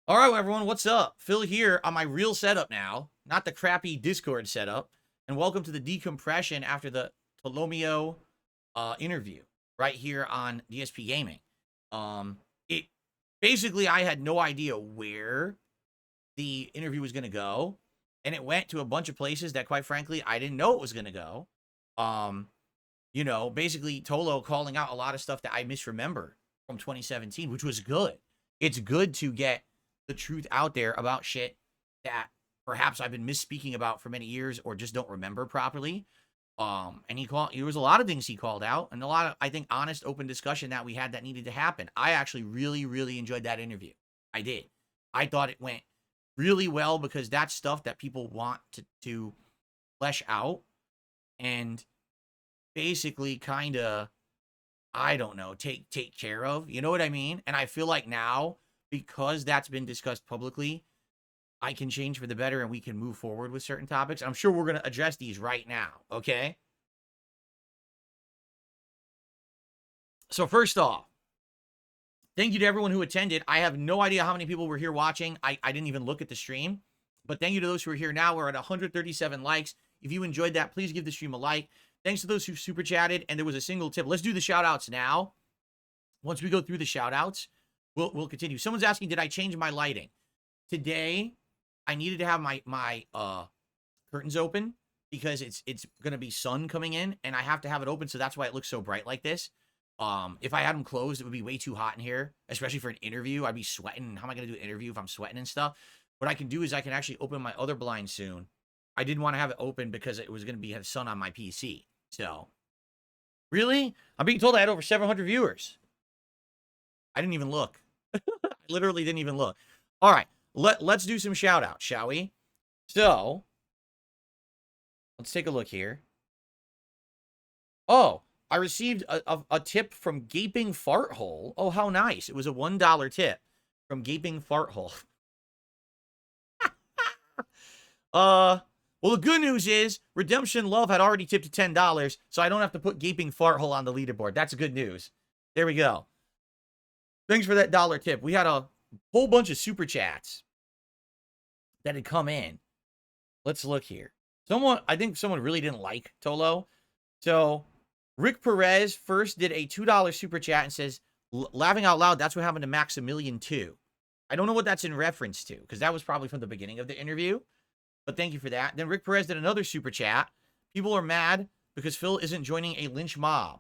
All right, everyone, what's up? Phil here on my real setup now, not the crappy Discord setup. And welcome to the decompression after the Tolomeo interview right here on DSPGaming. It basically I had no idea where the interview was going to go, and it went to a bunch of places that, quite frankly, I didn't know it was going to go. Basically Tolo calling out a lot of stuff that I misremember from 2017, which was good. It's good to get the truth out there about shit that perhaps I've been misspeaking about for many years or just don't remember properly. And there was a lot of things he called out and a lot of, I think, honest, open discussion that we had that needed to happen. I actually really, really enjoyed that interview. I did. I thought it went really well because that's stuff that people want to flesh out and basically kind of, I don't know, take care of. You know what I mean? And I feel like now, because that's been discussed publicly, I can change for the better and we can move forward with certain topics. I'm sure we're going to address these right now, okay? So first off, thank you to everyone who attended. I have no idea how many people were here watching. I didn't even look at the stream. But thank you to those who are here now. We're at 137 likes. If you enjoyed that, please give the stream a like. Thanks to those who super chatted, and there was a single tip. Let's do the shout outs now. Once we go through the shout outs, we'll continue. Someone's asking, did I change my lighting? Today, I needed to have my curtains open because it's going to be sun coming in, and I have to have it open, so that's why it looks so bright like this. If I had them closed, it would be way too hot in here, especially for an interview. I'd be sweating. How am I going to do an interview if I'm sweating and stuff? What I can do is I can actually open my other blind soon. I didn't want to have it open because it was going to have sun on my PC. So, really? I'm being told I had over 700 viewers. I didn't even look. I literally didn't even look. All right, let's do some shout outs, shall we? So, let's take a look here. Oh, I received a tip from Gaping Fart Hole. Oh, how nice. It was a $1 tip from Gaping Fart Hole. Well, the good news is Redemption Love had already tipped $10, so I don't have to put Gaping Fart Hole on the leaderboard. That's good news. There we go. Thanks for that dollar tip. We had a whole bunch of super chats that had come in. Let's look here. I think someone really didn't like Tolo. So, Rick Perez first did a $2 super chat and says, laughing out loud, that's what happened to Maximilian too. I don't know what that's in reference to, because that was probably from the beginning of the interview. But thank you for that. Then Rick Perez did another super chat. People are mad because Phil isn't joining a lynch mob.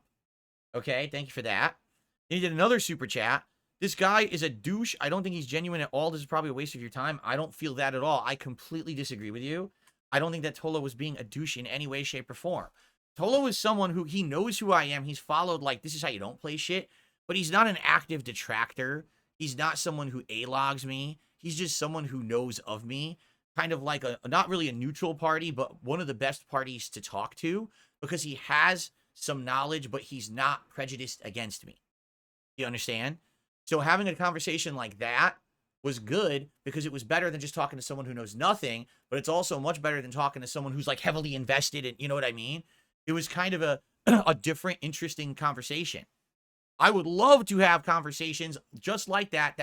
Okay, thank you for that. Then he did another super chat. This guy is a douche. I don't think he's genuine at all. This is probably a waste of your time. I don't feel that at all. I completely disagree with you. I don't think that Tolo was being a douche in any way, shape, or form. Tolo is someone who, he knows who I am. He's followed, like, this is how you don't play shit. But he's not an active detractor. He's not someone who A-logs me. He's just someone who knows of me. Kind of like not really a neutral party, but one of the best parties to talk to because he has some knowledge, but he's not prejudiced against me. You understand? So having a conversation like that was good because it was better than just talking to someone who knows nothing, but it's also much better than talking to someone who's like heavily invested in, you know what I mean? It was kind of a different, interesting conversation. I would love to have conversations just like that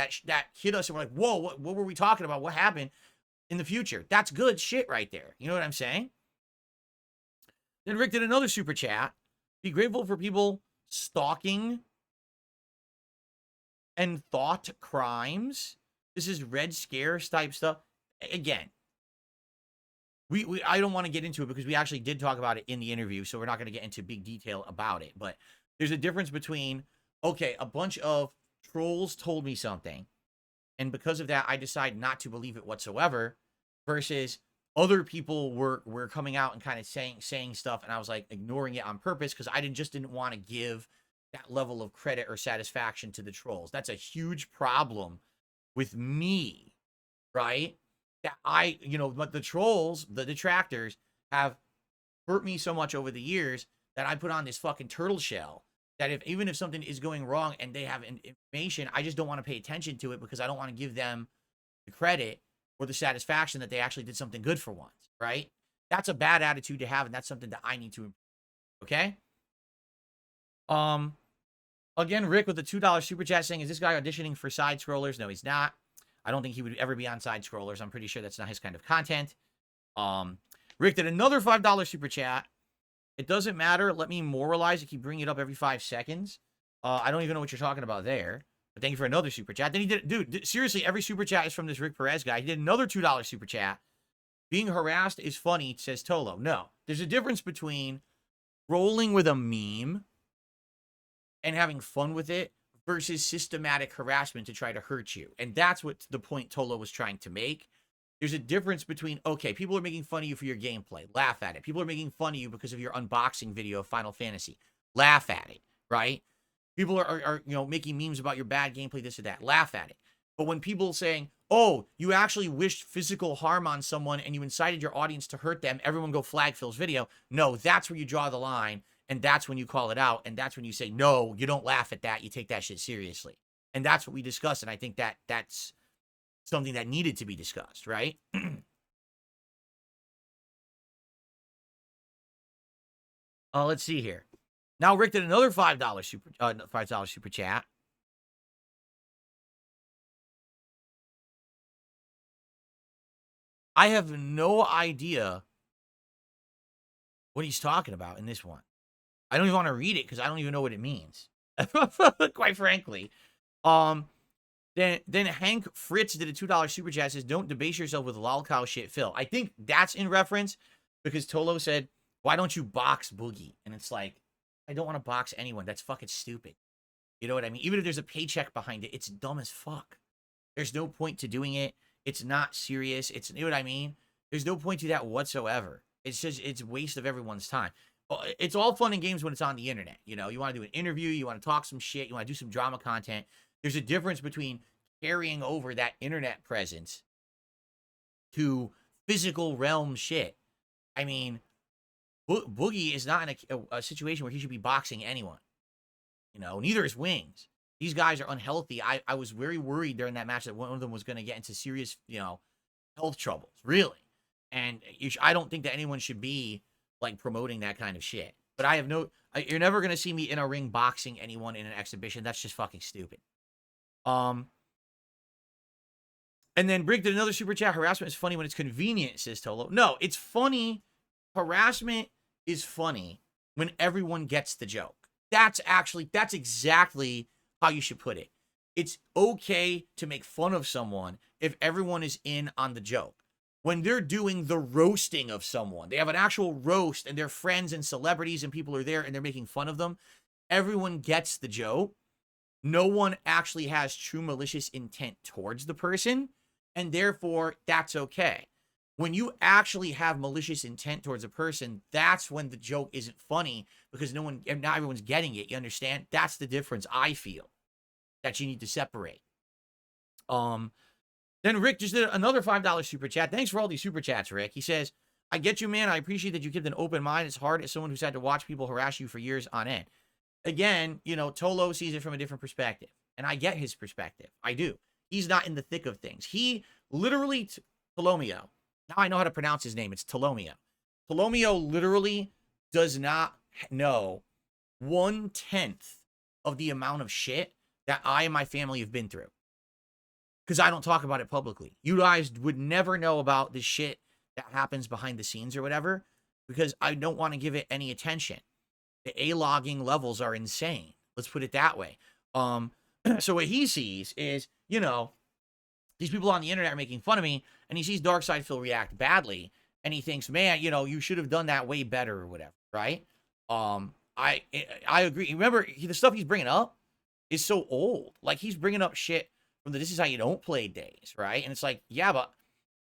hit us and we're like, whoa, what were we talking about? What happened? In the future. That's good shit right there. You know what I'm saying? Then Rick did another super chat. Be grateful for people stalking and thought crimes. This is Red Scare type stuff. Again, I don't want to get into it because we actually did talk about it in the interview, so we're not going to get into big detail about it. But there's a difference between, okay, a bunch of trolls told me something, and because of that, I decide not to believe it whatsoever, versus other people were coming out and kind of saying stuff, and I was like ignoring it on purpose because I didn't want to give that level of credit or satisfaction to the trolls. That's a huge problem with me, right? That but the trolls, the detractors, have hurt me so much over the years that I put on this fucking turtle shell that even if something is going wrong and they have information, I just don't want to pay attention to it because I don't want to give them the credit or the satisfaction that they actually did something good for once, right? That's a bad attitude to have, and that's something that I need to improve. Okay? Again, Rick with the $2 super chat saying, is this guy auditioning for side scrollers? No, he's not. I don't think he would ever be on side scrollers. I'm pretty sure that's not his kind of content. Rick did another $5 super chat. It doesn't matter. Let me moralize. You keep bringing it up every 5 seconds. I don't even know what you're talking about there. But thank you for another super chat. Then he did, dude, seriously, every super chat is from this Rick Perez guy. He did another $2 super chat. Being harassed is funny, says Tolo. No, there's a difference between rolling with a meme and having fun with it versus systematic harassment to try to hurt you. And that's what the point Tolo was trying to make. There's a difference between, okay, people are making fun of you for your gameplay. Laugh at it. People are making fun of you because of your unboxing video of Final Fantasy. Laugh at it, right? People are making memes about your bad gameplay, this or that. Laugh at it. But when people saying, oh, you actually wished physical harm on someone and you incited your audience to hurt them, everyone go flag Phil's video. No, that's where you draw the line. And that's when you call it out. And that's when you say, no, you don't laugh at that. You take that shit seriously. And that's what we discussed. And I think that's something that needed to be discussed, right? Let's see here. Now Rick did another $5 super chat. I have no idea what he's talking about in this one. I don't even want to read it because I don't even know what it means. Quite frankly. Then Hank Fritz did a $2 super chat, says, don't debase yourself with lolcow shit, Phil. I think that's in reference because Tolo said, why don't you box Boogie? And it's like, I don't want to box anyone. That's fucking stupid. You know what I mean? Even if there's a paycheck behind it, it's dumb as fuck. There's no point to doing it. It's not serious. You know what I mean? There's no point to that whatsoever. It's just, it's a waste of everyone's time. It's all fun and games when it's on the internet. You know, you want to do an interview, you want to talk some shit, you want to do some drama content. There's a difference between carrying over that internet presence to physical realm shit. I mean, Boogie is not in a situation where he should be boxing anyone. You know, neither is Wings. These guys are unhealthy. I was very worried during that match that one of them was going to get into serious, health troubles, really. And I don't think that anyone should be, like, promoting that kind of shit. But you're never going to see me in a ring boxing anyone in an exhibition. That's just fucking stupid. And then Brick did another super chat. Harassment is funny when it's convenient, says Tolo. No, it's funny. Harassment is funny when everyone gets the joke. That's exactly how you should put it. It's okay to make fun of someone if everyone is in on the joke. When they're doing the roasting of someone, they have an actual roast and their friends and celebrities and people are there and they're making fun of them, everyone gets the joke. No one actually has true malicious intent towards the person, and therefore that's okay. When you actually have malicious intent towards a person, that's when the joke isn't funny because not everyone's getting it. You understand? That's the difference I feel that you need to separate. Then Rick just did another $5 super chat. Thanks for all these super chats, Rick. He says, I get you, man. I appreciate that you kept an open mind. It's hard as someone who's had to watch people harass you for years on end. Again, Tolo sees it from a different perspective, and I get his perspective. I do. He's not in the thick of things. He literally, Tolomeo. Now I know how to pronounce his name. It's Tolomeo. Tolomeo literally does not know 1/10 of the amount of shit that I and my family have been through. Because I don't talk about it publicly. You guys would never know about the shit that happens behind the scenes or whatever, because I don't want to give it any attention. The A-logging levels are insane. Let's put it that way. So what he sees is, these people on the internet are making fun of me, and he sees Darkside Phil react badly, and he thinks, man, you should have done that way better or whatever, right? I agree. Remember, the stuff he's bringing up is so old. Like, he's bringing up shit from the This Is How You Don't Play days, right? And it's like, yeah, but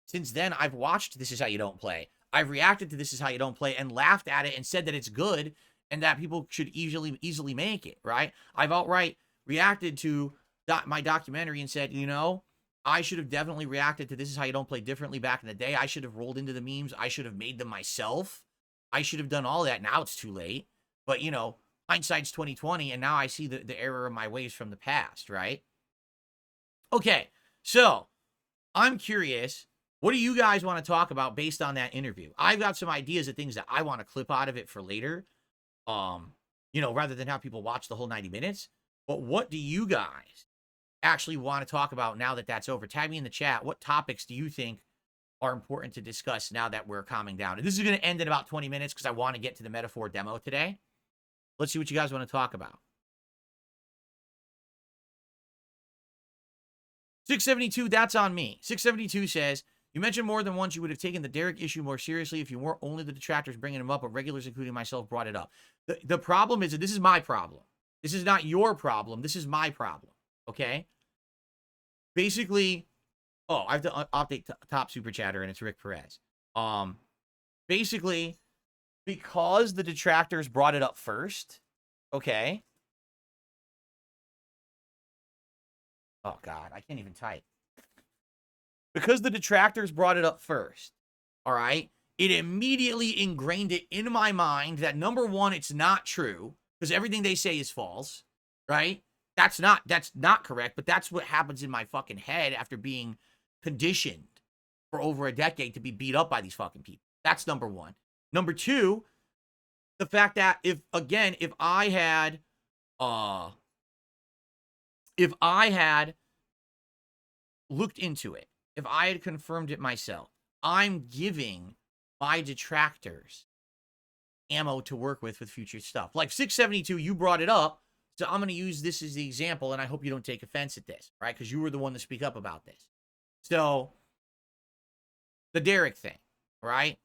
since then, I've watched This Is How You Don't Play. I've reacted to This Is How You Don't Play and laughed at it and said that it's good and that people should easily make it, right? I've outright reacted to my documentary and said, I should have definitely reacted to This Is How You Don't Play differently back in the day. I should have rolled into the memes. I should have made them myself. I should have done all that. Now it's too late. But, hindsight's 20/20, and now I see the error of my ways from the past, right? Okay, so I'm curious, what do you guys want to talk about based on that interview? I've got some ideas of things that I want to clip out of it for later, rather than have people watch the whole 90 minutes. But what do you guys actually want to talk about now that that's over. Tag me in the chat. What topics do you think are important to discuss now that we're calming down? And this is going to end in about 20 minutes because I want to get to the metaphor demo today. Let's see what you guys want to talk about. 672, that's on me. 672 says, you mentioned more than once you would have taken the Derek issue more seriously if you weren't only the detractors bringing him up, but regulars, including myself, brought it up. The problem is that this is my problem. This is not your problem. This is my problem. Okay? Basically, oh, I have to update top super chatter, and it's Rick Perez. Basically, because the detractors brought it up first, okay? Oh, God, I can't even type. Because the detractors brought it up first, all right, it immediately ingrained it in my mind that, number one, it's not true, because everything they say is false, right? That's not correct, but that's what happens in my fucking head after being conditioned for over a decade to be beat up by these fucking people. That's number one. Number two, the fact that if I had looked into it, if I had confirmed it myself, I'm giving my detractors ammo to work with future stuff. Like 672, you brought it up, so I'm going to use this as the example, and I hope you don't take offense at this, right? Because you were the one to speak up about this. So, the Derek thing, right?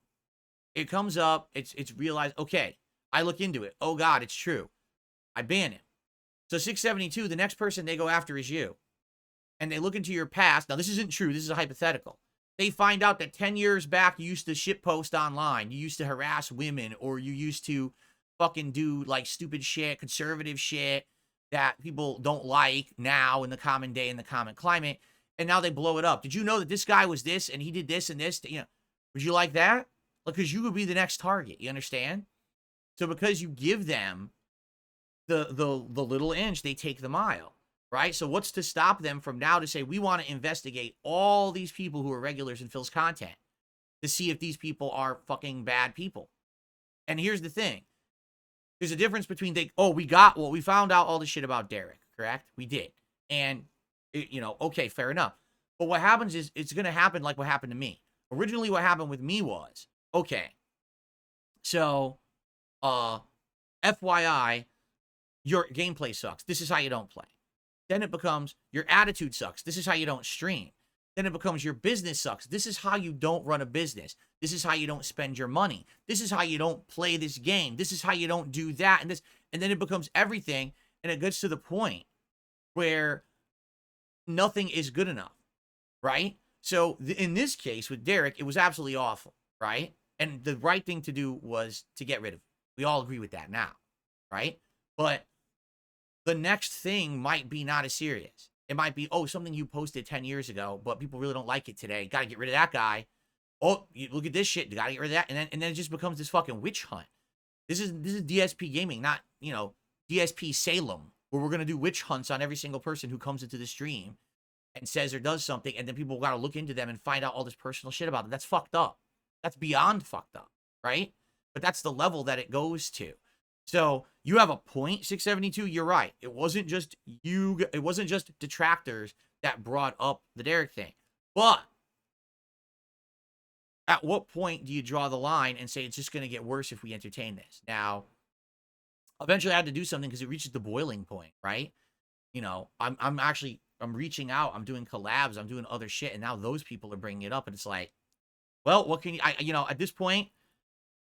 It comes up, it's realized, okay, I look into it. Oh, God, it's true. I ban him. So 672, the next person they go after is you. And they look into your past. Now, this isn't true. This is a hypothetical. They find out that 10 years back, you used to shitpost online. You used to harass women, or you used to fucking do, like, stupid shit, conservative shit that people don't like now in the common day, in the common climate. And now they blow it up. Did you know that this guy was this, and he did this and this? You know, would you like that? Because you would be the next target. You understand? So because you give them the little inch, they take the mile. Right? So what's to stop them from now to say, we want to investigate all these people who are regulars in Phil's content to see if these people are fucking bad people? And here's the thing. There's a difference between, we found out all this shit about Derek, correct? We did. And, okay, fair enough. But what happens is, it's going to happen like what happened to me. Originally, what happened with me was, okay, so, FYI, your gameplay sucks. This is how you don't play. Then it becomes, your attitude sucks. This is how you don't stream. Then it becomes, your business sucks. This is how you don't run a business. This is how you don't spend your money. This is how you don't play this game. This is how you don't do that. And then it becomes everything. And it gets to the point where nothing is good enough, right? So in this case with Derek, it was absolutely awful, right? And the right thing to do was to get rid of him. We all agree with that now, right? But the next thing might be not as serious. It might be, something you posted 10 years ago, but people really don't like it today. Got to get rid of that guy. Oh, you look at this shit. Got to get rid of that. And then it just becomes this fucking witch hunt. This is DSPGaming, not, DSP Salem, where we're going to do witch hunts on every single person who comes into the stream and says or does something, and then people got to look into them and find out all this personal shit about them. That's fucked up. That's beyond fucked up, right? But that's the level that it goes to. So you have a point, 672. You're right. It wasn't just you. It wasn't just detractors that brought up the Derek thing. But at what point do you draw the line and say it's just going to get worse if we entertain this? Now, eventually I had to do something because it reaches the boiling point, right? I'm reaching out. I'm doing collabs. I'm doing other shit. And now those people are bringing it up. And it's like, well, what can you, at this point,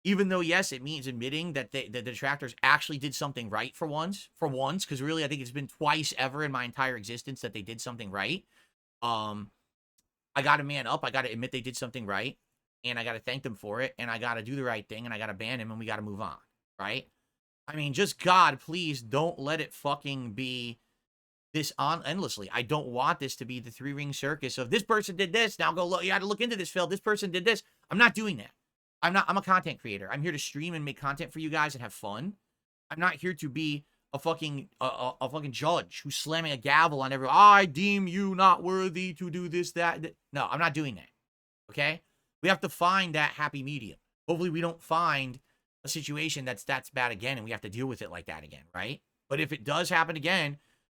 even though, yes, it means admitting that the detractors actually did something right for once, because really I think it's been twice ever in my entire existence that they did something right. I got to man up. I got to admit they did something right, and I got to thank them for it, and I got to do the right thing, and I got to ban him, and we got to move on, right? I mean, just God, please don't let it fucking be this on endlessly. I don't want this to be the three-ring circus of this person did this, now go look, you got to look into this, Phil. This person did this. I'm not doing that. I'm a content creator. I'm here to stream and make content for you guys and have fun. I'm not here to be a fucking judge who's slamming a gavel on everyone. I deem you not worthy to do this, that. No, I'm not doing that. Okay? We have to find that happy medium. Hopefully we don't find a situation that's bad again and we have to deal with it like that again, right? But if it does happen again,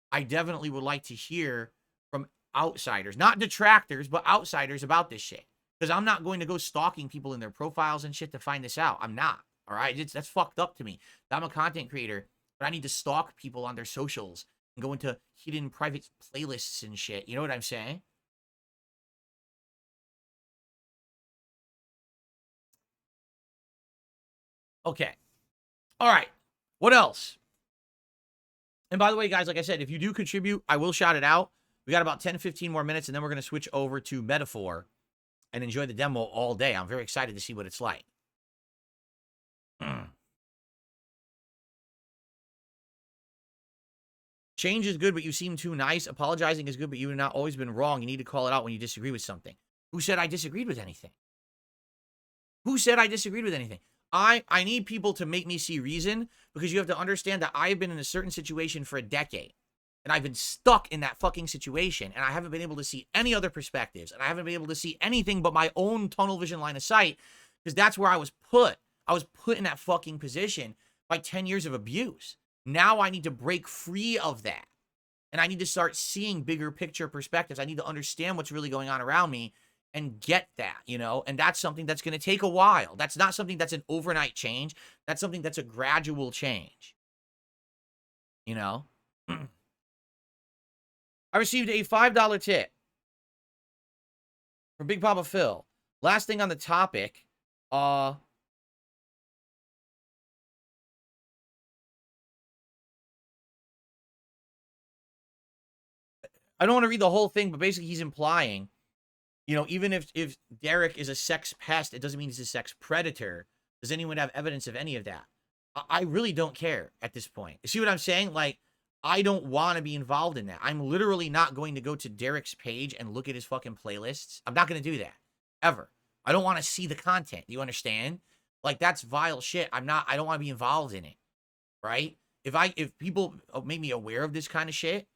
I definitely would like to hear outsiders, not detractors, but outsiders about this shit. Because I'm not going to go stalking people in their profiles and shit to find this out. I'm not. All right? That's fucked up to me. I'm a content creator, but I need to stalk people on their socials and go into hidden private playlists and shit. You know what I'm saying? Okay. All right. What else? And by the way, guys, like I said, if you do contribute, I will shout it out. We got about 10, 15 more minutes, and then we're going to switch over to Metaphor and enjoy the demo all day. I'm very excited to see what it's like. Change is good, but you seem too nice. Apologizing is good, but you have not always been wrong. You need to call it out when you disagree with something. Who said I disagreed with anything? Who said I disagreed with anything? I need people to make me see reason, because you have to understand that I have been in a certain situation for a decade. And I've been stuck in that fucking situation, and I haven't been able to see any other perspectives, and I haven't been able to see anything but my own tunnel vision line of sight, because that's where I was put. I was put in that fucking position by 10 years of abuse. Now I need to break free of that, and I need to start seeing bigger picture perspectives. I need to understand what's really going on around me and get that, you know, and that's something that's going to take a while. That's not something that's an overnight change. That's something that's a gradual change, you know. I received a $5 tip from Big Papa Phil. Last thing on the topic, I don't want to read the whole thing, but basically he's implying, you know, even if Derek is a sex pest, it doesn't mean he's a sex predator. Does anyone have evidence of any of that? I really don't care at this point. See what I'm saying? Like, I don't want to be involved in that. I'm literally not going to go to Derek's page and look at his fucking playlists. I'm not going to do that. Ever. I don't want to see the content. You understand? Like, that's vile shit. I don't want to be involved in it. Right? If people make me aware of this kind of shit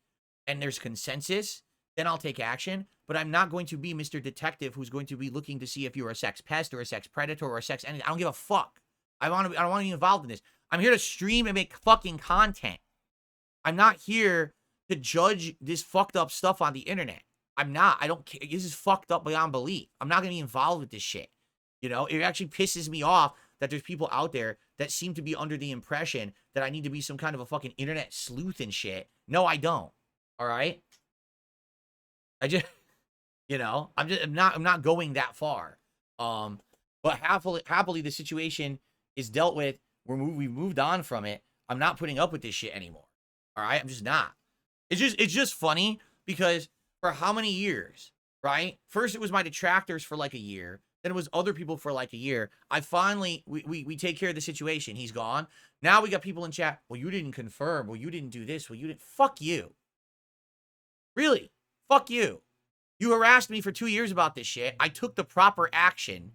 and there's consensus, then I'll take action. But I'm not going to be Mr. Detective who's going to be looking to see if you're a sex pest or a sex predator or a sex anything. I don't give a fuck. I don't want to be involved in this. I'm here to stream and make fucking content. I'm not here to judge this fucked up stuff on the internet. I'm not. I don't care. This is fucked up beyond belief. I'm not going to be involved with this shit. You know, it actually pisses me off that there's people out there that seem to be under the impression that I need to be some kind of a fucking internet sleuth and shit. No, I don't. All right? I just, you know, I'm not going that far. But happily the situation is dealt with. We've moved on from it. I'm not putting up with this shit anymore. All right, I'm just not. It's just funny because for how many years, right? First it was my detractors for like a year, then it was other people for like a year. I finally we take care of the situation. He's gone. Now we got people in chat. Well, you didn't confirm. Well, you didn't do this. Well, you didn't. Fuck you. Really? Fuck you. You harassed me for 2 years about this shit. I took the proper action.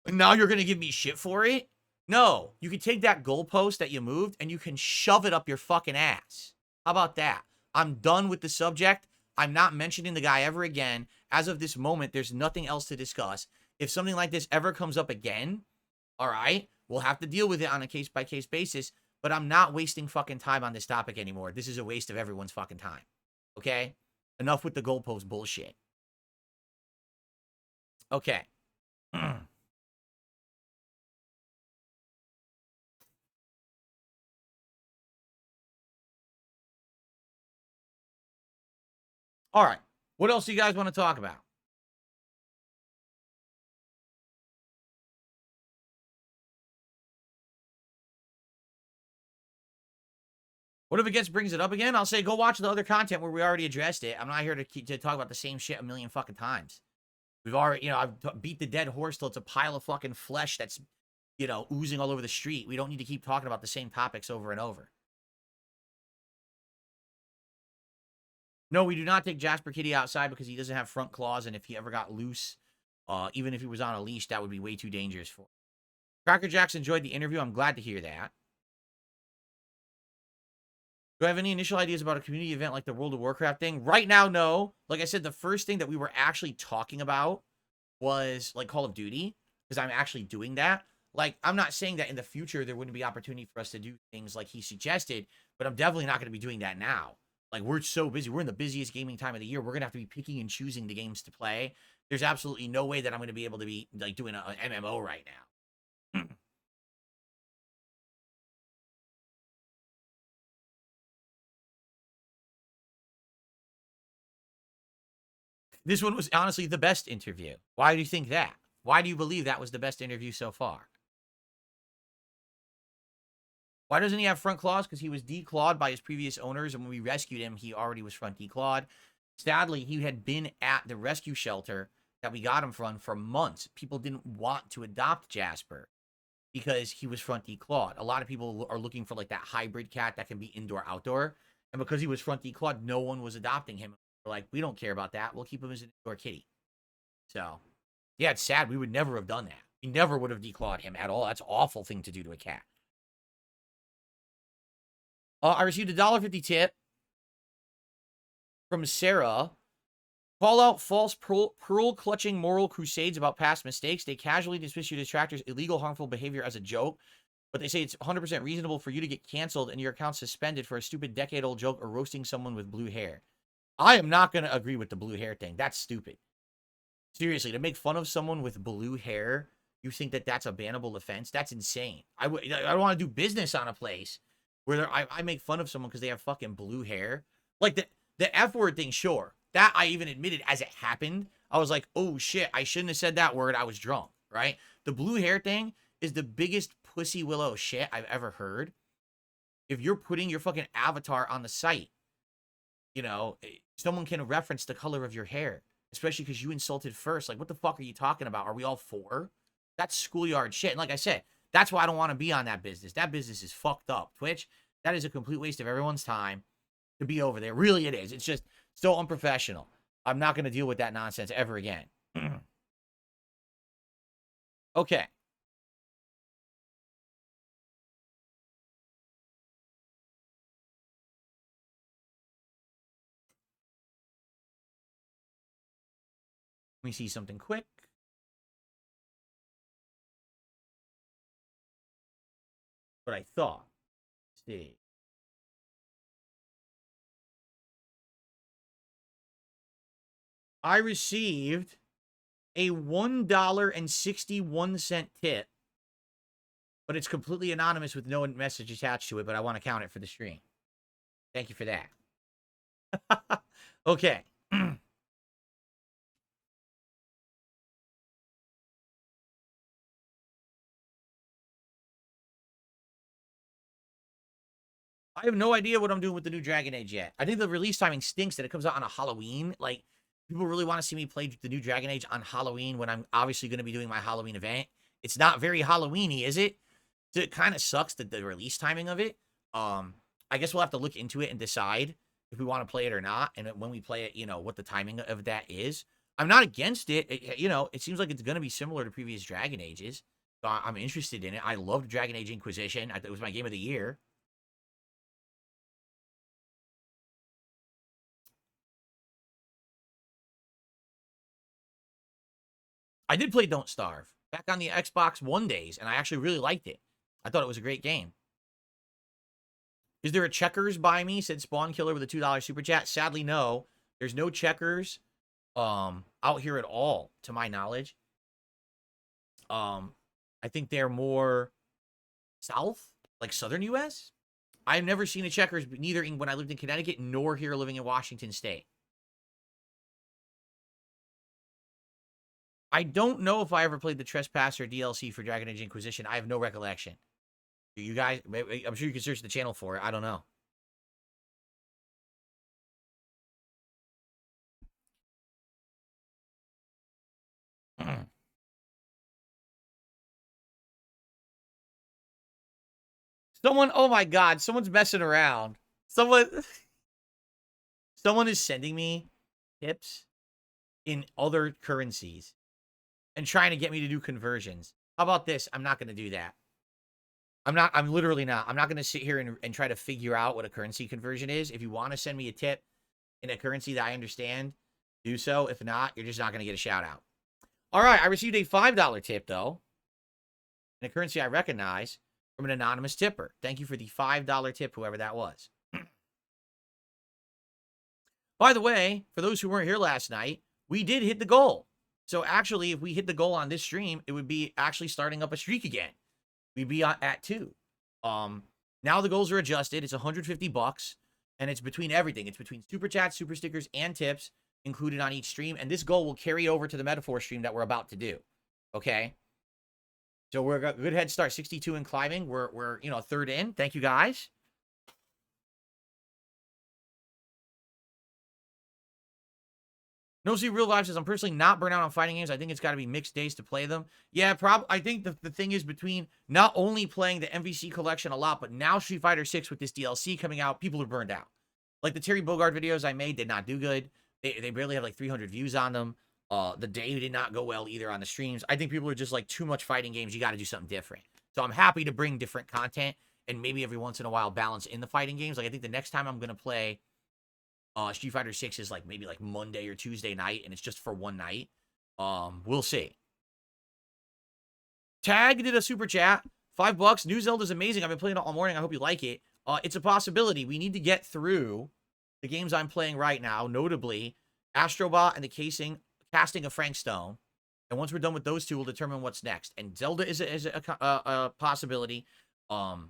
And now you're gonna give me shit for it? No, you can take that goalpost that you moved and you can shove it up your fucking ass. How about that? I'm done with the subject. I'm not mentioning the guy ever again. As of this moment, there's nothing else to discuss. If something like this ever comes up again, all right, we'll have to deal with it on a case-by-case basis, but I'm not wasting fucking time on this topic anymore. This is a waste of everyone's fucking time, okay? Enough with the goalpost bullshit. Okay. All right. What else do you guys want to talk about? What if it brings it up again? I'll say go watch the other content where we already addressed it. I'm not here to talk about the same shit a million fucking times. We've already, you know, I've beat the dead horse till it's a pile of fucking flesh that's, you know, oozing all over the street. We don't need to keep talking about the same topics over and over. No, we do not take Jasper Kitty outside because he doesn't have front claws, and if he ever got loose, even if he was on a leash, that would be way too dangerous for him. Cracker Jacks enjoyed the interview. I'm glad to hear that. Do I have any initial ideas about a community event like the World of Warcraft thing? Right now, no. Like I said, the first thing that we were actually talking about was like Call of Duty, because I'm actually doing that. Like, I'm not saying that in the future there wouldn't be opportunity for us to do things like he suggested, but I'm definitely not going to be doing that now. Like, we're so busy. We're in the busiest gaming time of the year. We're going to have to be picking and choosing the games to play. There's absolutely no way that I'm going to be able to be, like, doing an MMO right now. This one was honestly the best interview. Why do you think that? Why do you believe that was the best interview so far? Why doesn't he have front claws? Because he was declawed by his previous owners, and when we rescued him, he already was front declawed. Sadly, he had been at the rescue shelter that we got him from for months. People didn't want to adopt Jasper because he was front declawed. A lot of people are looking for like that hybrid cat that can be indoor outdoor, and because he was front declawed, no one was adopting him. We're like, we don't care about that. We'll keep him as an indoor kitty. So, yeah, it's sad. We would never have done that. We never would have declawed him at all. That's an awful thing to do to a cat. I received a $1.50 tip from Sarah. Call out false pearl-clutching moral crusades about past mistakes. They casually dismiss your detractors' illegal, harmful behavior as a joke, but they say it's 100% reasonable for you to get canceled and your account suspended for a stupid decade-old joke or roasting someone with blue hair. I am not going to agree with the blue hair thing. That's stupid. Seriously, to make fun of someone with blue hair, you think that that's a bannable offense? That's insane. I don't want to do business on a place where I make fun of someone because they have fucking blue hair. Like, the F word thing, sure. That I even admitted as it happened. I was like, oh shit, I shouldn't have said that word. I was drunk, right? The blue hair thing is the biggest pussy willow shit I've ever heard. If you're putting your fucking avatar on the site, you know, someone can reference the color of your hair, especially because you insulted first. Like, what the fuck are you talking about? Are we all for? That's schoolyard shit. And like I said, that's why I don't want to be on that business. That business is fucked up. Twitch, that is a complete waste of everyone's time to be over there. Really, it is. It's just so unprofessional. I'm not going to deal with that nonsense ever again. Okay. Let me see something quick. What I thought. Let's see. I received a $1.61 tip, but it's completely anonymous with no message attached to it, but I want to count it for the stream. Thank you for that. Okay. I have no idea what I'm doing with the new Dragon Age yet. I think the release timing stinks that it comes out on a Halloween. Like, people really want to see me play the new Dragon Age on Halloween when I'm obviously going to be doing my Halloween event. It's not very Halloween-y, is it? So it kind of sucks that the release timing of it. I guess we'll have to look into it and decide if we want to play it or not. And when we play it, you know, what the timing of that is. I'm not against it. You know, it seems like it's going to be similar to previous Dragon Ages. So I'm interested in it. I loved Dragon Age Inquisition. It was my game of the year. I did play Don't Starve back on the Xbox One days, and I actually really liked it. I thought it was a great game. Is there a Checkers by me? Said Spawn Killer with a $2 super chat. Sadly, no. There's no Checkers out here at all, to my knowledge. I think they're more south, like southern U.S. I've never seen a Checkers, neither when I lived in Connecticut nor here living in Washington State. I don't know if I ever played the Trespasser DLC for Dragon Age Inquisition. I have no recollection. You guys, I'm sure you can search the channel for it. I don't know. Someone, oh my God, someone's messing around. Someone is sending me tips in other currencies and trying to get me to do conversions. How about this? I'm not going to do that. I'm literally not. I'm not going to sit here and try to figure out what a currency conversion is. If you want to send me a tip in a currency that I understand, do so. If not, you're just not going to get a shout out. All right, I received a $5 tip, though, in a currency I recognize from an anonymous tipper. Thank you for the $5 tip, whoever that was. By the way, for those who weren't here last night, we did hit the goal. So actually, if we hit the goal on this stream, it would be actually starting up a streak again. We'd be at 2. Now the goals are adjusted. It's $150, and it's between everything. It's between super chats, super stickers, and tips included on each stream. And this goal will carry over to the metaphor stream that we're about to do. Okay. So we're got a good head start, 62 in climbing. We're third in. Thank you guys. No See Real Life says, I'm personally not burnt out on fighting games. I think it's got to be mixed days to play them. Yeah, I think the thing is between not only playing the MVC collection a lot, but now Street Fighter 6 with this DLC coming out, people are burned out. Like the Terry Bogard videos I made did not do good. They barely have like 300 views on them. The day did not go well either on the streams. I think people are just like, too much fighting games. You got to do something different. So I'm happy to bring different content and maybe every once in a while balance in the fighting games. Like I think the next time I'm going to play Street Fighter 6 is like maybe like Monday or Tuesday night, and it's just for one night. We'll see. Tag did a super chat. $5. New Zelda's amazing. I've been playing it all morning. I hope you like it. It's a possibility. We need to get through the games I'm playing right now, notably Astrobot and the casting of Frank Stone. And once we're done with those two, we'll determine what's next. And Zelda is a possibility. Zelda's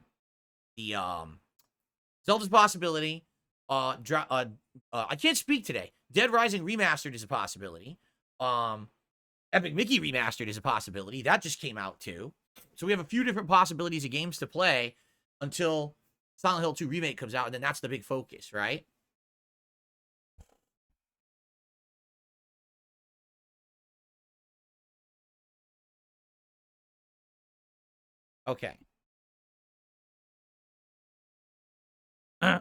possibility. I can't speak today. Dead Rising Remastered is a possibility. Epic Mickey Remastered is a possibility. That just came out too. So we have a few different possibilities of games to play until Silent Hill 2 Remake comes out, and then that's the big focus, right? Okay.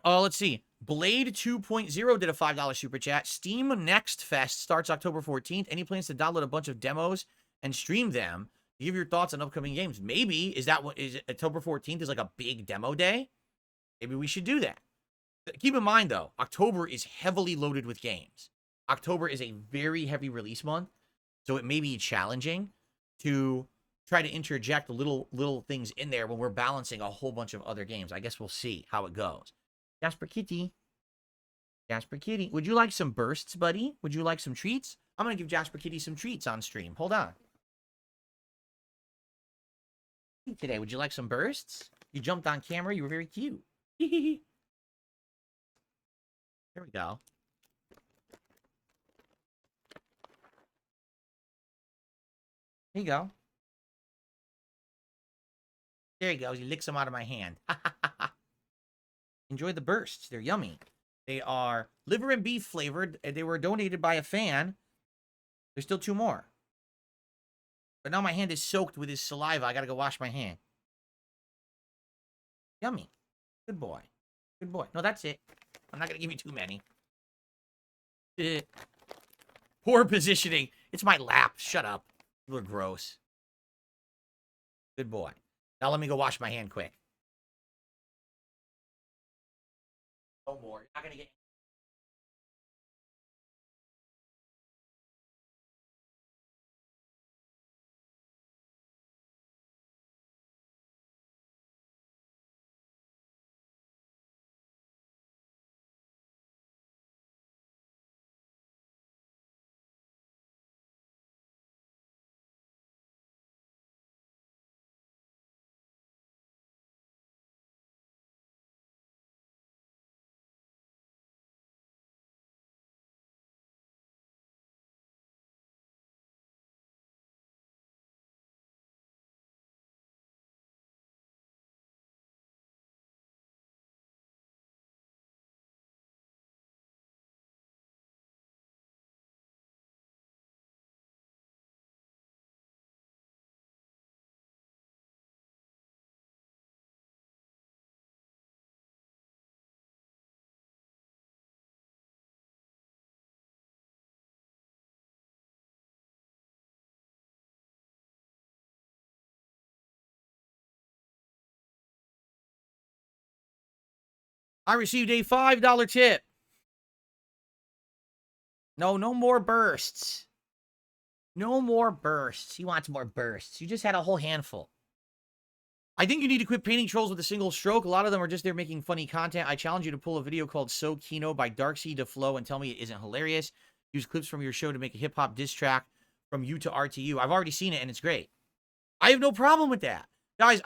Let's see. Blade 2.0 did a $5 super chat. Steam Next Fest starts October 14th. Any plans to download a bunch of demos and stream them? Give your thoughts on upcoming games. Maybe, is October 14th is like a big demo day? Maybe we should do that. Keep in mind, though, October is heavily loaded with games. October is a very heavy release month, so it may be challenging to try to interject little things in there when we're balancing a whole bunch of other games. I guess we'll see how it goes. Jasper Kitty. Jasper Kitty. Would you like some bursts, buddy? Would you like some treats? I'm going to give Jasper Kitty some treats on stream. Hold on. Today, would you like some bursts? You jumped on camera. You were very cute. There we go. There you go. There he goes. He licks them out of my hand. Enjoy the bursts. They're yummy. They are liver and beef flavored. They were donated by a fan. There's still 2 more. But now my hand is soaked with his saliva. I gotta go wash my hand. Yummy. Good boy. Good boy. No, that's it. I'm not gonna give you too many. Poor positioning. It's my lap. Shut up. You are gross. Good boy. Now let me go wash my hand quick. No more. You're not gonna get. I received a $5 tip. No more bursts. No more bursts. He wants more bursts. You just had a whole handful. I think you need to quit painting trolls with a single stroke. A lot of them are just there making funny content. I challenge you to pull a video called So Kino by Darksea to Flow and tell me it isn't hilarious. Use clips from your show to make a hip-hop diss track from you to RTU. I've already seen it, and it's great. I have no problem with that. Guys,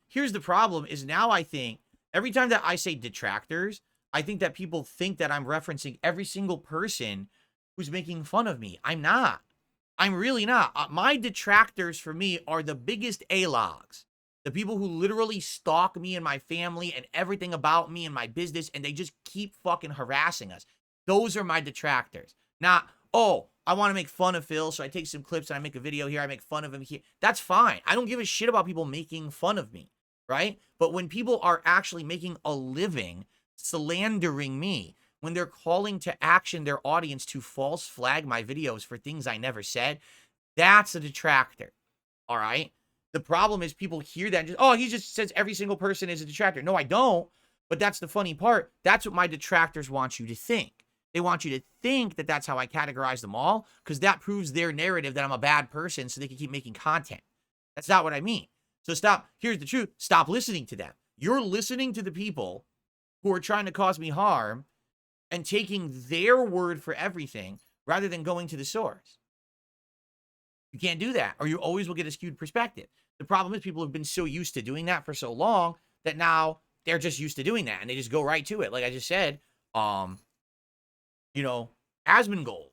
here's the problem, is now I think, every time that I say detractors, I think that people think that I'm referencing every single person who's making fun of me. I'm not. I'm really not. My detractors for me are the biggest A-logs. The people who literally stalk me and my family and everything about me and my business, and they just keep fucking harassing us. Those are my detractors. Not, oh, I want to make fun of Phil, so I take some clips and I make a video here, I make fun of him here. That's fine. I don't give a shit about people making fun of me, right? But when people are actually making a living slandering me, when they're calling to action their audience to false flag my videos for things I never said, that's a detractor, all right? The problem is people hear that and just, oh, he just says every single person is a detractor. No, I don't. But that's the funny part. That's what my detractors want you to think. They want you to think that that's how I categorize them all, because that proves their narrative that I'm a bad person so they can keep making content. That's not what I mean. So stop. Here's the truth. Stop listening to them. You're listening to the people who are trying to cause me harm and taking their word for everything rather than going to the source. You can't do that, or you always will get a skewed perspective. The problem is people have been so used to doing that for so long that now they're just used to doing that, and they just go right to it. Like I just said, you know, Asmongold,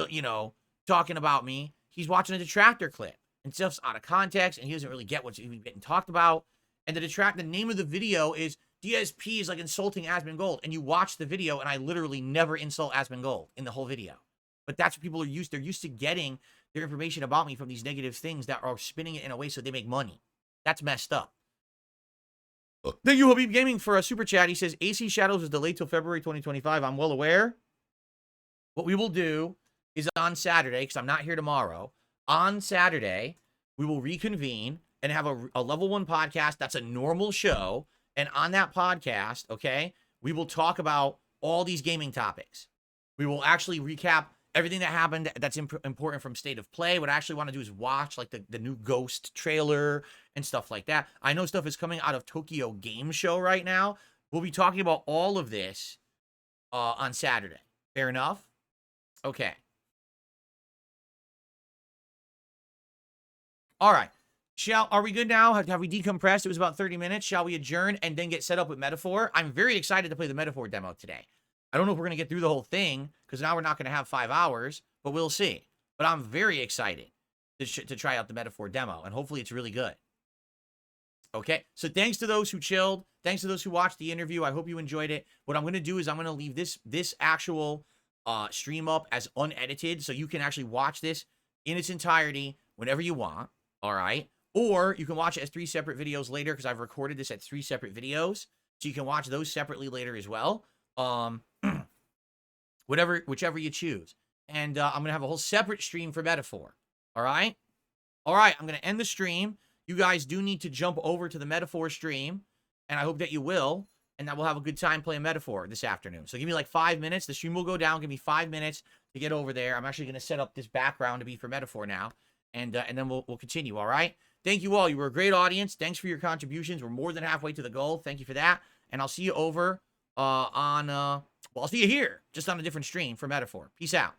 you know, talking about me. He's watching a detractor clip, and stuff's out of context, and he doesn't really get what's even getting talked about. And the name of the video is DSP is like insulting Asmongold, and you watch the video, and I literally never insult Asmongold in the whole video. But that's what people are used. They're used to getting their information about me from these negative things that are spinning it in a way so they make money. That's messed up. Thank you, Habib Gaming, for a super chat. He says, AC Shadows is delayed till February 2025. I'm well aware. What we will do is on Saturday, because I'm not here tomorrow, on Saturday, we will reconvene and have a level 1 podcast. That's a normal show. And on that podcast, okay, we will talk about all these gaming topics. We will actually recap everything that happened that's important from State of Play. What I actually want to do is watch like the new Ghost trailer and stuff like that. I know stuff is coming out of Tokyo Game Show right now. We'll be talking about all of this on Saturday. Fair enough? Okay. All right. Are we good now? Have we decompressed? It was about 30 minutes. Shall we adjourn and then get set up with Metaphor? I'm very excited to play the Metaphor demo today. I don't know if we're going to get through the whole thing, because now we're not going to have 5 hours, but we'll see. But I'm very excited to try out the Metaphor demo, and hopefully it's really good. Okay, so thanks to those who chilled. Thanks to those who watched the interview. I hope you enjoyed it. What I'm going to do is I'm going to leave this actual stream up as unedited, so you can actually watch this in its entirety whenever you want, all right? Or you can watch it as 3 separate videos later, because I've recorded this at 3 separate videos, so you can watch those separately later as well. Whichever you choose. And I'm going to have a whole separate stream for Metaphor. All right? All right, I'm going to end the stream. You guys do need to jump over to the Metaphor stream, and I hope that you will, and that we'll have a good time playing Metaphor this afternoon. So give me like 5 minutes. The stream will go down. Give me 5 minutes to get over there. I'm actually going to set up this background to be for Metaphor now, and then we'll continue, all right? Thank you all. You were a great audience. Thanks for your contributions. We're more than halfway to the goal. Thank you for that, and I'll see you over I'll see you here, just on a different stream for Metaphor. Peace out.